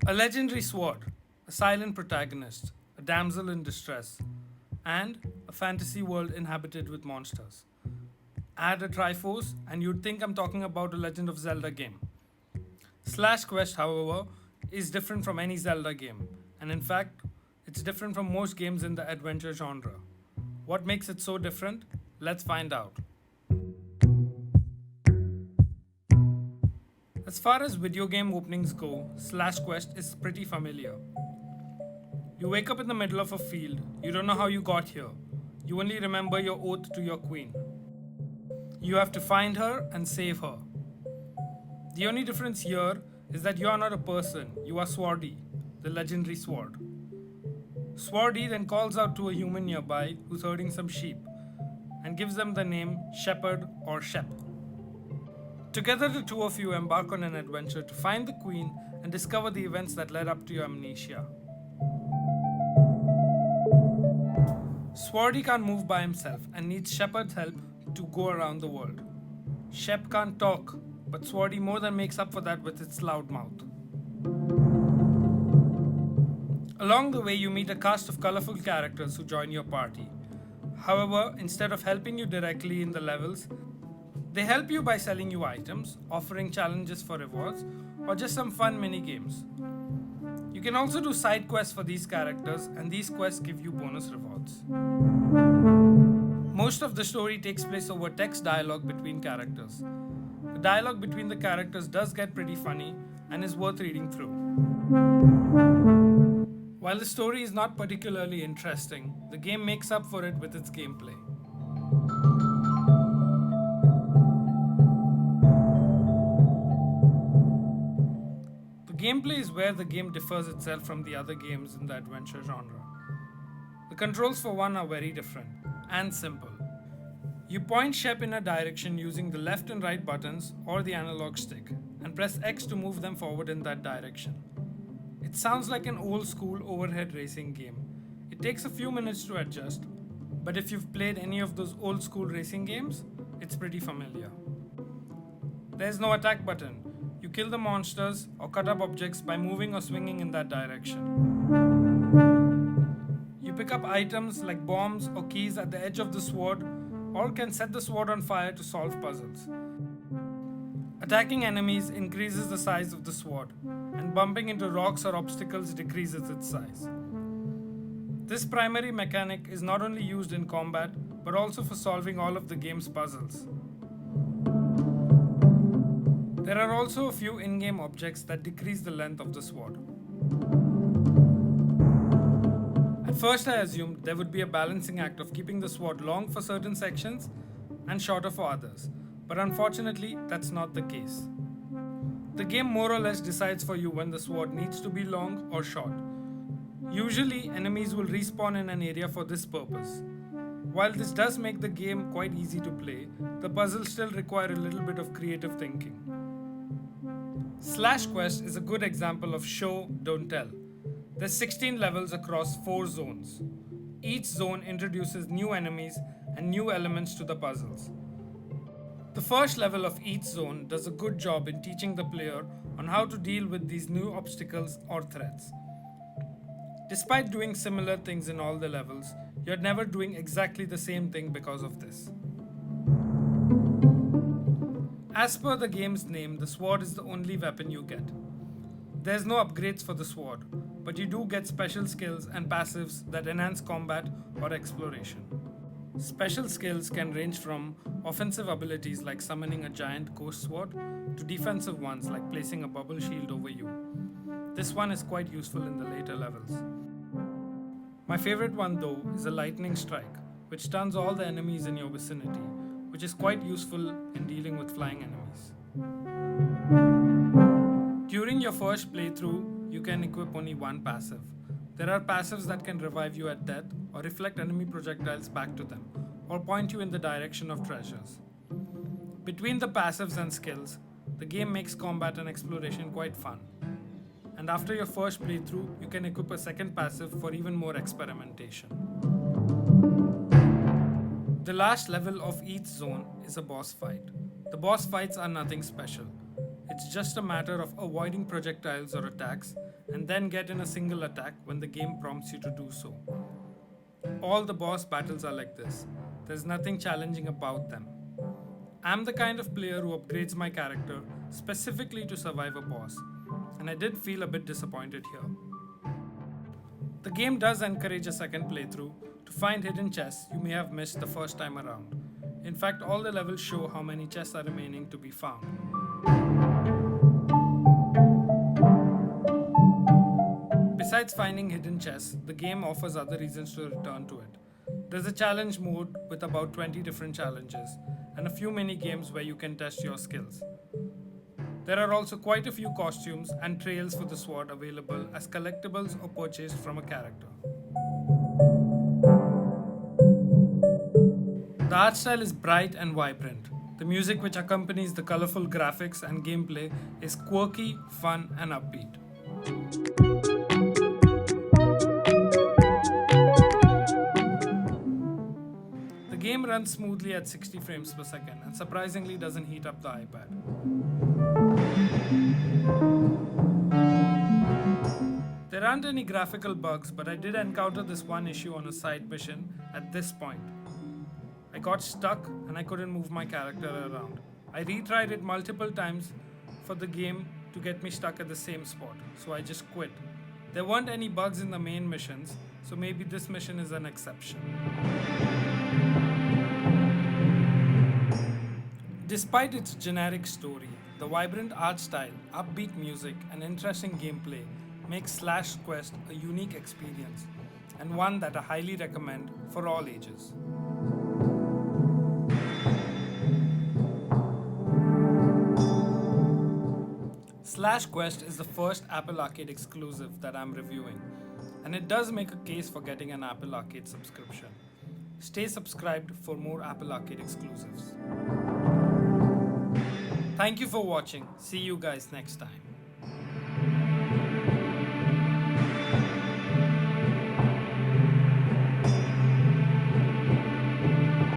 A legendary sword, a silent protagonist, a damsel in distress, and a fantasy world inhabited with monsters. Add a Triforce, and you'd think I'm talking about a Legend of Zelda game. Slash Quest, however, is different from any Zelda game, and in fact, it's different from most games in the adventure genre. What makes it so different? Let's find out. As far as video game openings go, Slash Quest is pretty familiar. You wake up in the middle of a field, you don't know how you got here, you only remember your oath to your queen. You have to find her and save her. The only difference here is that you are not a person, you are Swardy, the legendary sword. Swardy then calls out to a human nearby who's herding some sheep and gives them the name Shepherd or Shep. Together, the two of you embark on an adventure to find the queen and discover the events that led up to your amnesia. Swardy can't move by himself and needs Shepherd's help to go around the world. Shep can't talk, but Swardy more than makes up for that with its loud mouth. Along the way, you meet a cast of colorful characters who join your party. However, instead of helping you directly in the levels, they help you by selling you items, offering challenges for rewards, or just some fun mini games. You can also do side quests for these characters, and these quests give you bonus rewards. Most of the story takes place over text dialogue between characters. The dialogue between the characters does get pretty funny and is worth reading through. While the story is not particularly interesting, the game makes up for it with its gameplay. The gameplay is where the game differs itself from the other games in the adventure genre. The controls for one are very different and simple. You point Shep in a direction using the left and right buttons or the analog stick and press X to move them forward in that direction. It sounds like an old school overhead racing game. It takes a few minutes to adjust, but if you've played any of those old school racing games, it's pretty familiar. There's no attack button. You kill the monsters or cut up objects by moving or swinging in that direction. You pick up items like bombs or keys at the edge of the sword, or can set the sword on fire to solve puzzles. Attacking enemies increases the size of the sword, and bumping into rocks or obstacles decreases its size. This primary mechanic is not only used in combat, but also for solving all of the game's puzzles. There are also a few in-game objects that decrease the length of the sword. At first I assumed there would be a balancing act of keeping the sword long for certain sections and shorter for others, but unfortunately that's not the case. The game more or less decides for you when the sword needs to be long or short. Usually enemies will respawn in an area for this purpose. While this does make the game quite easy to play, the puzzles still require a little bit of creative thinking. Slash Quest is a good example of show, don't tell. There's 16 levels across 4 zones. Each zone introduces new enemies and new elements to the puzzles. The first level of each zone does a good job in teaching the player on how to deal with these new obstacles or threats. Despite doing similar things in all the levels, you're never doing exactly the same thing because of this. As per the game's name, the sword is the only weapon you get. There's no upgrades for the sword, but you do get special skills and passives that enhance combat or exploration. Special skills can range from offensive abilities like summoning a giant ghost sword to defensive ones like placing a bubble shield over you. This one is quite useful in the later levels. My favorite one though is a lightning strike, which stuns all the enemies in your vicinity, which is quite useful in dealing with flying enemies. During your first playthrough, you can equip only one passive. There are passives that can revive you at death or reflect enemy projectiles back to them, or point you in the direction of treasures. Between the passives and skills, the game makes combat and exploration quite fun. And after your first playthrough, you can equip a second passive for even more experimentation. The last level of each zone is a boss fight. The boss fights are nothing special. It's just a matter of avoiding projectiles or attacks and then get in a single attack when the game prompts you to do so. All the boss battles are like this. There's nothing challenging about them. I'm the kind of player who upgrades my character specifically to survive a boss, and I did feel a bit disappointed here. The game does encourage a second playthrough to find hidden chests you may have missed the first time around. In fact, all the levels show how many chests are remaining to be found. Besides finding hidden chests, the game offers other reasons to return to it. There's a challenge mode with about 20 different challenges and a few mini games where you can test your skills. There are also quite a few costumes and trails for the sword available as collectibles or purchased from a character. The art style is bright and vibrant. The music which accompanies the colorful graphics and gameplay is quirky, fun, and upbeat. The game runs smoothly at 60 frames per second and surprisingly doesn't heat up the iPad. There aren't any graphical bugs, but I did encounter this one issue on a side mission at this point. I got stuck and I couldn't move my character around. I retried it multiple times for the game to get me stuck at the same spot, so I just quit. There weren't any bugs in the main missions, so maybe this mission is an exception. Despite its generic story, the vibrant art style, upbeat music, and interesting gameplay makes Slash Quest a unique experience and one that I highly recommend for all ages. Slash Quest is the first Apple Arcade exclusive that I'm reviewing, and it does make a case for getting an Apple Arcade subscription. Stay subscribed for more Apple Arcade exclusives. Thank you for watching. See you guys next time.